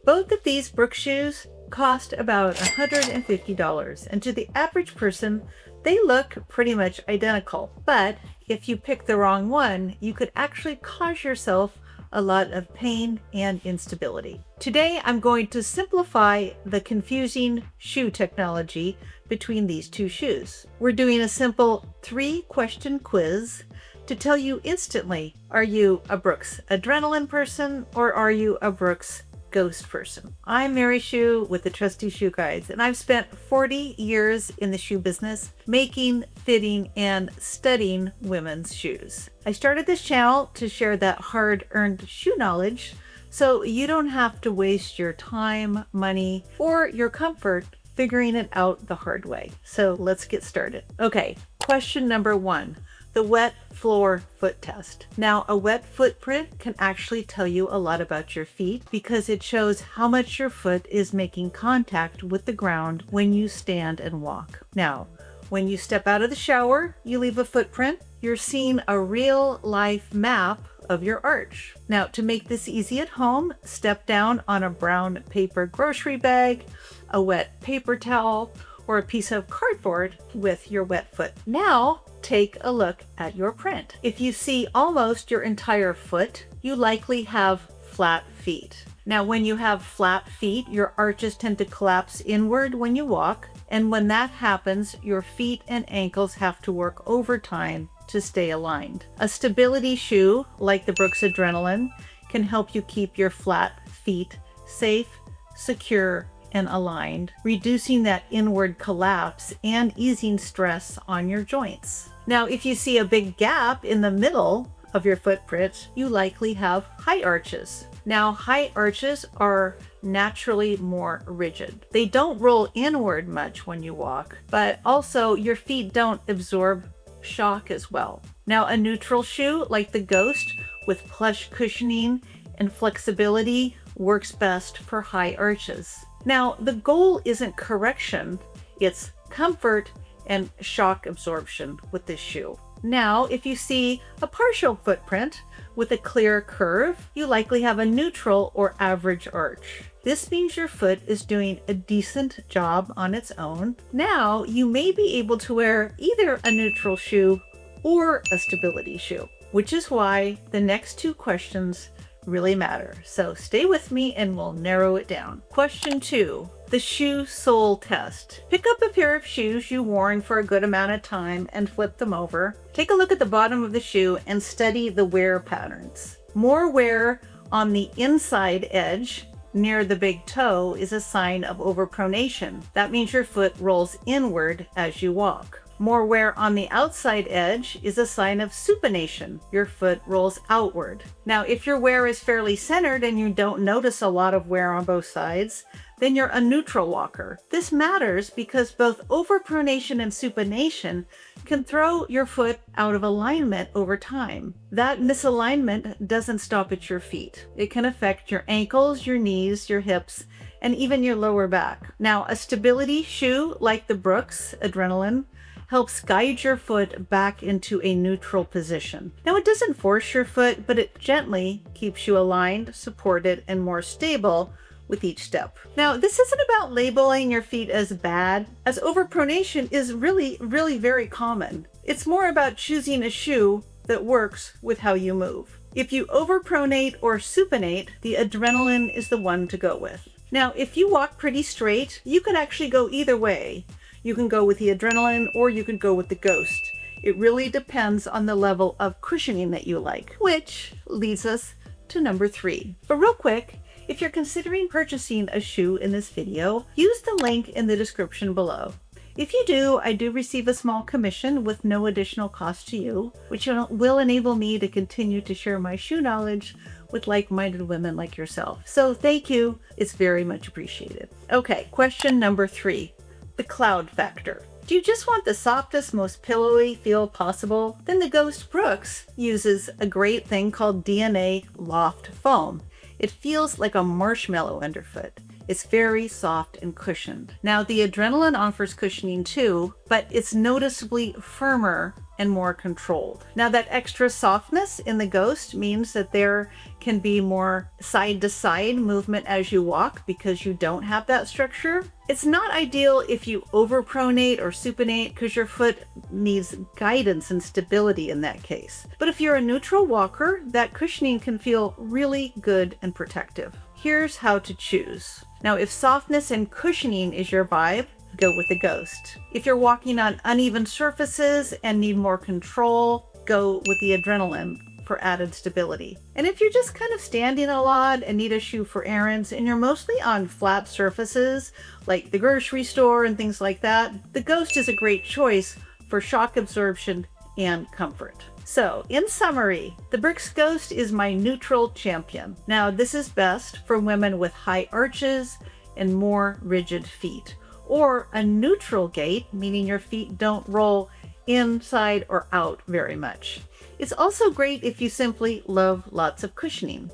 Both of these Brooks shoes cost about $150, and to the average person, they look pretty much identical. But if you pick the wrong one, you could actually cause yourself a lot of pain and instability. Today, I'm going to simplify the confusing shoe technology between these two shoes. We're doing a simple 3-question quiz to tell you instantly, are you a Brooks Adrenaline person or are you a Brooks Ghost person? I'm Marysue with the Trusty Shoe Guides, and I've spent 40 years in the shoe business, making, fitting, and studying women's shoes. I started this channel to share that hard-earned shoe knowledge so you don't have to waste your time, money, or your comfort figuring it out the hard way. So let's get started. Okay, question number 1. The wet floor foot test. Now, a wet footprint can actually tell you a lot about your feet because it shows how much your foot is making contact with the ground when you stand and walk. Now, when you step out of the shower, you leave a footprint. You're seeing a real life map of your arch. Now, to make this easy at home, step down on a brown paper grocery bag, a wet paper towel, or a piece of cardboard with your wet foot. Now, take a look at your print. If you see almost your entire foot, you likely have flat feet. Now, when you have flat feet, your arches tend to collapse inward when you walk, and when that happens, your feet and ankles have to work overtime to stay aligned. A stability shoe, like the Brooks Adrenaline, can help you keep your flat feet safe, secure, and aligned, reducing that inward collapse and easing stress on your joints. Now, if you see a big gap in the middle of your footprint, you likely have high arches. Now, high arches are naturally more rigid. They don't roll inward much when you walk, but also your feet don't absorb shock as well. Now, a neutral shoe like the Ghost with plush cushioning and flexibility works best for high arches. Now, the goal isn't correction, it's comfort and shock absorption with this shoe. Now, if you see a partial footprint with a clear curve, you likely have a neutral or average arch. This means your foot is doing a decent job on its own. Now, you may be able to wear either a neutral shoe or a stability shoe, which is why the next 2 questions really matter. So stay with me and we'll narrow it down. Question 2, the shoe sole test. Pick up a pair of shoes you've worn for a good amount of time and flip them over. Take a look at the bottom of the shoe and study the wear patterns. More wear on the inside edge near the big toe is a sign of overpronation. That means your foot rolls inward as you walk. More wear on the outside edge is a sign of supination. Your foot rolls outward. Now, if your wear is fairly centered and you don't notice a lot of wear on both sides, then you're a neutral walker. This matters because both overpronation and supination can throw your foot out of alignment over time. That misalignment doesn't stop at your feet. It can affect your ankles, your knees, your hips, and even your lower back. Now, a stability shoe like the Brooks Adrenaline helps guide your foot back into a neutral position. Now, it doesn't force your foot, but it gently keeps you aligned, supported, and more stable with each step. Now, this isn't about labeling your feet as bad, as overpronation is really very common. It's more about choosing a shoe that works with how you move. If you overpronate or supinate, the Adrenaline is the one to go with. Now, if you walk pretty straight, you can actually go either way. You can go with the Adrenaline or you can go with the Ghost. It really depends on the level of cushioning that you like, which leads us to number 3. But real quick, if you're considering purchasing a shoe in this video, use the link in the description below. If you do, I do receive a small commission with no additional cost to you, which will enable me to continue to share my shoe knowledge with like-minded women like yourself. So thank you, it's very much appreciated. Okay, question number 3. The cloud factor. Do you just want the softest, most pillowy feel possible? Then the Ghost Brooks uses a great thing called DNA Loft Foam. It feels like a marshmallow underfoot. It's very soft and cushioned. Now, the Adrenaline offers cushioning too, but it's noticeably firmer and more controlled. Now that extra softness in the Ghost means that there can be more side-to-side movement as you walk because you don't have that structure. It's not ideal if you overpronate or supinate because your foot needs guidance and stability in that case. But if you're a neutral walker, that cushioning can feel really good and protective. Here's how to choose. Now, if softness and cushioning is your vibe, go with the Ghost. If you're walking on uneven surfaces and need more control, go with the Adrenaline for added stability. And if you're just kind of standing a lot and need a shoe for errands and you're mostly on flat surfaces like the grocery store and things like that, the Ghost is a great choice for shock absorption and comfort. So, in summary, the Brooks Ghost is my neutral champion. Now, this is best for women with high arches and more rigid feet, or a neutral gait, meaning your feet don't roll inside or out very much. It's also great if you simply love lots of cushioning.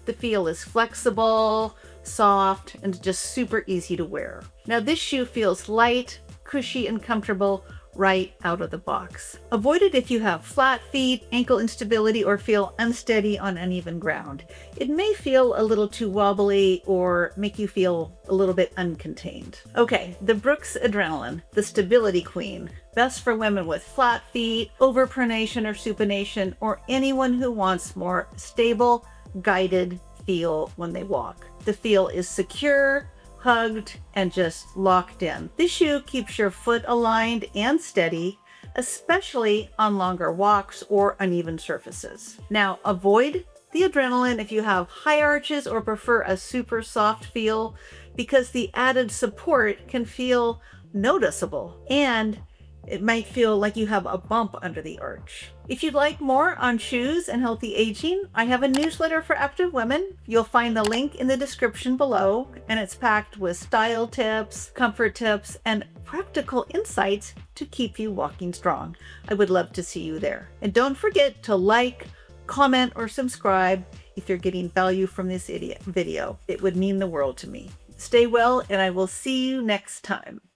The feel is flexible, soft, and just super easy to wear. Now, this shoe feels light, cushy, and comfortable right out of the box. Avoid it if you have flat feet, ankle instability, or feel unsteady on uneven ground. It may feel a little too wobbly or make you feel a little bit uncontained. Okay, the Brooks Adrenaline, the stability queen. Best for women with flat feet, overpronation or supination, or anyone who wants more stable, guided feel when they walk. The feel is secure, hugged, and just locked in. This shoe keeps your foot aligned and steady, especially on longer walks or uneven surfaces. Now, avoid the Adrenaline if you have high arches or prefer a super soft feel, because the added support can feel noticeable and it might feel like you have a bump under the arch. If you'd like more on shoes and healthy aging, I have a newsletter for active women. You'll find the link in the description below, and it's packed with style tips, comfort tips, and practical insights to keep you walking strong. I would love to see you there. And don't forget to like, comment, or subscribe if you're getting value from this video. It would mean the world to me. Stay well, and I will see you next time.